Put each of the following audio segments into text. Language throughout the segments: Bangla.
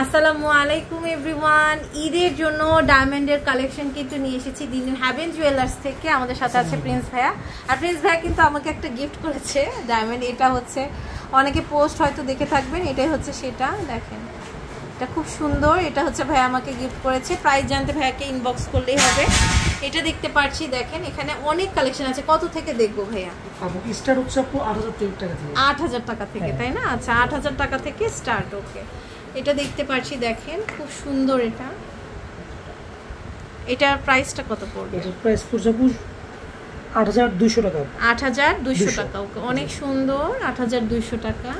আসসালামু আলাইকুম এভরিওয়ান। ঈদের জন্য ডায়মন্ডের কালেকশন কিন্তু নিয়ে এসেছি দিন হ্যাভেন জুয়েলার্স থেকে। আমাদের সাথে আছে প্রিন্স ভাইয়া। আর প্রিন্স ভাইয়া কিন্তু আমাকে একটা গিফট করেছে ডায়মন্ড। এটা হচ্ছে অনেকে পোস্ট হয়তো দেখে থাকবেন, এটাই হচ্ছে সেটা। দেখেন এটা খুব সুন্দর। এটা হচ্ছে ভাইয়া আমাকে গিফট করেছে। প্রাইস জানতে ভাইয়াকে ইনবক্স করলেই হবে। এটা দেখতে পাচ্ছি, দেখেন এখানে অনেক কালেকশন আছে। কত থেকে দেখবো ভাইয়া? স্টার্ট হচ্ছে আপু ৮০০০ টাকা থেকে, তাই না? আচ্ছা, ৮০০০ টাকা থেকে স্টার্ট। ওকে, এটা দেখতে পাচ্ছি, দেখেন খুব সুন্দর। এটার প্রাইসটা কত পড়বে? এটার প্রাইস পড়ছে ৮২০০ টাকা। ৮২০০ টাকা। ওকে, অনেক সুন্দর। ৮২০০ টাকা।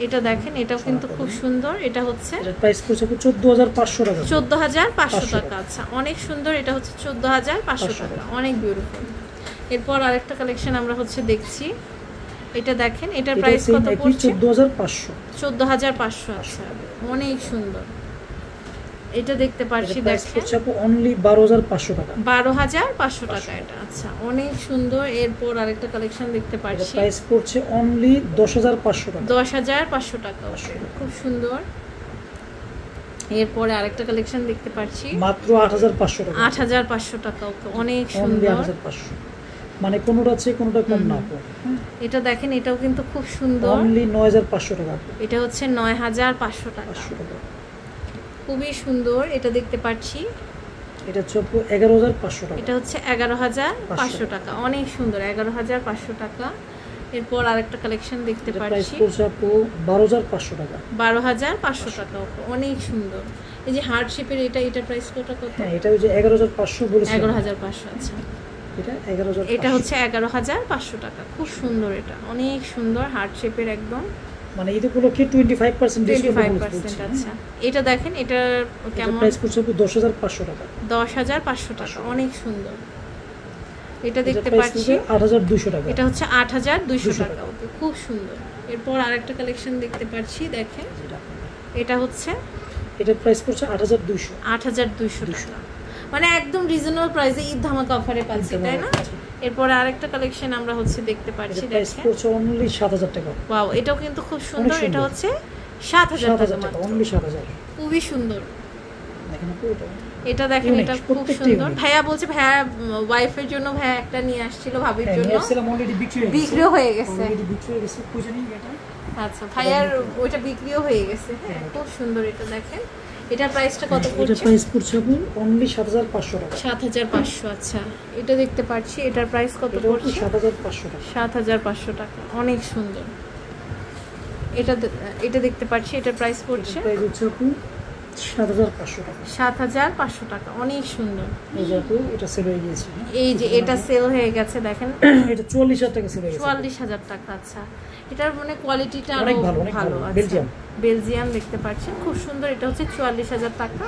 এটা দেখেন, এটাও কিন্তু খুব সুন্দর। এটা হচ্ছে এটার প্রাইস পড়ছে ১৪৫০০ টাকা। ১৪৫০০ টাকা। আচ্ছা, অনেক সুন্দর। এটা হচ্ছে ১৪৫০০ টাকা, অনেক বিউটিফুল। এরপর আরেকটা কালেকশন আমরা হচ্ছে দেখছি। এটা দেখেন, এটার প্রাইস কত পড়ছে? ১৪৫০০। ১৪৫০০। আচ্ছা, অনেক সুন্দর। এটা দেখতে পাচ্ছি, দেখেন অনলি ১২৫০০ টাকা। ১২৫০০ টাকা এটা। আচ্ছা, অনেক সুন্দর। এরপর আরেকটা কালেকশন দেখতে পাচ্ছি, প্রাইস পড়ছে অনলি ১০৫০০ টাকা। ১০৫০০ টাকা। খুব সুন্দর। এরপরে আরেকটা কালেকশন দেখতে পাচ্ছি, মাত্র ৮৫০০ টাকা। ৮৫০০ টাকা। ওকে, অনেক সুন্দর। ৮৫০০ মানে কোনোটা আছে কোনোটা কম না। এটা দেখেন, এটাও কিন্তু খুব সুন্দর। অনলি ৯৫০০ টাকা। এটা হচ্ছে ৯৫০০ টাকা। খুবই সুন্দর। এটা দেখতে পাচ্ছি, এটা হচ্ছে ১১৫০০ টাকা। এটা হচ্ছে ১১৫০০ টাকা। অনেক সুন্দর, ১১৫০০ টাকা। এরপর আরেকটা কালেকশন দেখতে পাচ্ছি, ১২৫০০ টাকা। ১২৫০০ টাকা। অনেক সুন্দর। এই যে হার্ট শেপের এটা প্রাইস কত? হ্যাঁ, এটা হচ্ছে ১১৫০০ বলেছি। ১১৫০০। আচ্ছা, এটা হচ্ছে ১১৫০০ টাকা। খুব সুন্দর। এটা অনেক সুন্দর, হার্ট শেপের একদম। মানে ঈদ উপলক্ষে 25% ডিসকাউন্ট। আচ্ছা, এটা দেখেন, এটা কেমন? প্রাইস পড়ছে ১০৫০০ টাকা। ১০৫০০ টাকা, অনেক সুন্দর। এটা দেখতে পাচ্ছি ৮২০০ টাকা। এটা হচ্ছে ৮২০০ টাকা। ওকে, খুব সুন্দর। এরপর আরেকটা কালেকশন দেখতে পাচ্ছি, দেখেন এটা হচ্ছে, এটার প্রাইস পড়ছে ৮২০০। ৮২০০ টাকা। মানে একদম রিজনেবল প্রাইসে ঈদ ধামাকা অফারে পাচ্ছি, তাই না? এরপর আরেকটা কালেকশন আমরা হচ্ছে দেখতে পাচ্ছি, প্রাইস পড়ছে অনলি ৭০০০ টাকা। ওয়াও, এটাও কিন্তু খুব সুন্দর। এটা হচ্ছে ৭০০০ টাকা, অনলি ৭০০০। খুবই সুন্দর। দেখেন আপু, এটা দেখেন, এটা খুব সুন্দর। ভাইয়া বলছে, ভাইয়া ওয়াইফের জন্য ভাইয়া একটা নিয়ে আসছিল, ভাবির জন্য। বিক্রিও হয়ে গেছে। আচ্ছা, ভাইয়ার ওইটা বিক্রিও হয়ে গেছে। হ্যাঁ, খুব সুন্দর। এটা দেখেন, এটার প্রাইসটা কত পড়ছে? এটার প্রাইস পড়ছে অনলি ৭৫০০ টাকা। ৭৫০০। আচ্ছা, এটা দেখতে পাচ্ছি, এটার প্রাইস কত পড়ছে? ৭৫০০ টাকা। ৭৫০০ টাকা, অনেক সুন্দর। এটা দেখতে পাচ্ছি, এটার প্রাইস পড়ছে ৭৫০০ টাকা। ৭৫০০ টাকা, অনেক সুন্দর। এই যে আপু, এটা সেল হয়ে গিয়েছে। এই যে এটা সেল হয়ে গেছে, দেখেন এটা ৪৪০০০ টাকা সেল হয়ে গেছে। ৪৪০০০ টাকা। আচ্ছা, এটার মানে কোয়ালিটিটা আরো ভালো। বেলজিয়াম দেখতে পাচ্ছেন, খুব সুন্দর। এটা হচ্ছে ৪৪০০০ টাকা।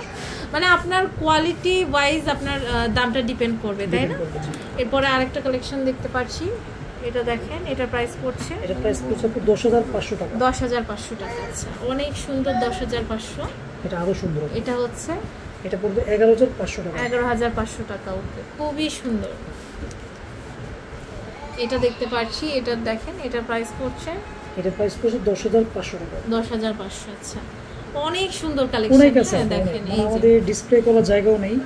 মানে আপনার কোয়ালিটি ওয়াইজ আপনার দামটা ডিপেন্ড করবে, তাই না? এরপরে আরেকটা কালেকশন দেখতে পাচ্ছি, এটা দেখেন, এটার প্রাইস পড়ছে, এটার প্রাইস পড়ছে ১০৫০০ টাকা। ১০৫০০ টাকা। আচ্ছা, অনেক সুন্দর। ১০৫০০। এটা আরো সুন্দর। এটা হচ্ছে, এটা পড়বে ১১৫০০ টাকা। ১১৫০০ টাকা। ওকে, খুবই সুন্দর। এটা দেখতে পাচ্ছি, এটা দেখেন, এটার প্রাইস পড়ছে, এটার প্রাইস পড়ছে ১০৫০০ টাকা। ১০৫০০। আচ্ছা, অনেক সুন্দর কালেকশন। দেখেন, এই আমাদের ডিসপ্লে করার জায়গাও নেই।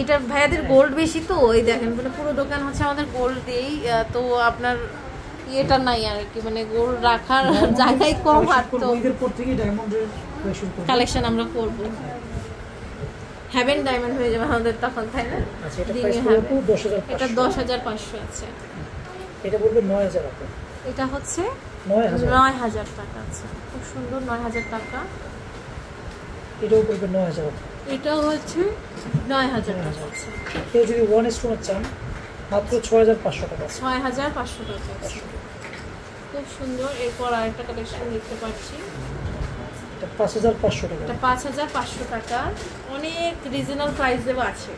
এটা ভাইয়াদের গোল্ড বেশি তো, এই দেখেন, মানে পুরো দোকান হচ্ছে আমাদের গোল্ড দিয়েই। তো আপনার ইয়েটা নাই আর কি, মানে গোল্ড রাখার জায়গায় কম। আর তো ঈদের পর থেকে ডায়মন্ডের কালেকশন আমরা করব। হ্যাভেন ডায়মন্ড হয়ে যাবে আমাদের তখন, তাই না? আচ্ছা, এটা প্রাইস পড়বে ১০৫০০। এটা ১০৫০০। আছে, এটা পড়বে ৯০০০ টাকা। এটা হচ্ছে ৯০০০ টাকা। আচ্ছা, খুব সুন্দর। ৯০০০ টাকা। এটাও পড়বে ৯০০০ টাকা। এটাও হচ্ছে ৯০০০ টাকা। আচ্ছা, কেউ যদি 1 স্টোন চান, মাত্র ৬৫০০ টাকা। ৬৫০০ টাকা। খুব সুন্দর। এরপর আরেকটা কালেকশন দেখতে পাচ্ছি, এটা ৫৫০০ টাকা। এটা ৫৫০০ টাকা। অনেক রিজনেবল প্রাইসেও আছে।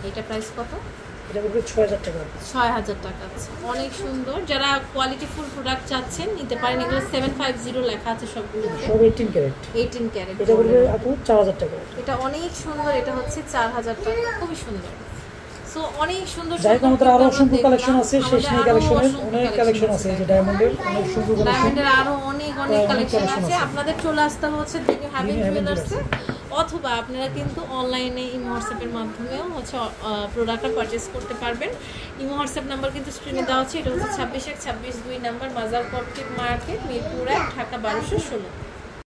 এটা প্রাইস কত? এটা পড়বে ৬০০০ টাকা। ৬০০০ টাকা। আচ্ছা, অনেক সুন্দর। যারা কোয়ালিটিফুল প্রোডাক্ট চাচ্ছেন নিতে পারেন। এগুলো 750 লেখা আছে সবগুলো, সব 18 ক্যারেট। 18 ক্যারেট। এটা পড়বে আপু ৪০০০ টাকা। এটা অনেক সুন্দর। এটা হচ্ছে ৪০০০ টাকা, খুবই সুন্দর। সো অনেক সুন্দর। আমাদের আরো অসংখ্য কালেকশন আছে, শেষ নেই কালেকশনের, অনেক কালেকশন আছে। এই যে ডায়মন্ডের অনেক সুন্দর, ডায়মন্ডের আরো অনেক অনেক কালেকশন আছে। আপনাদের চলে আসতে হচ্ছে দিনু হ্যাভেন জুয়েলার্সে, অথবা আপনারা কিন্তু অনলাইনে ইমো হোয়াটসঅ্যাপের মাধ্যমেও হচ্ছে প্রোডাক্টটা পারচেস করতে পারবেন। ইমো হোয়াটসঅ্যাপ নাম্বার কিন্তু স্ক্রিনে দেওয়া আছে। এটা হচ্ছে 26 1 26 2 নাম্বার, মাজার কর্পোরেট মার্কেট, মিরপুর 1, ঢাকা 1216।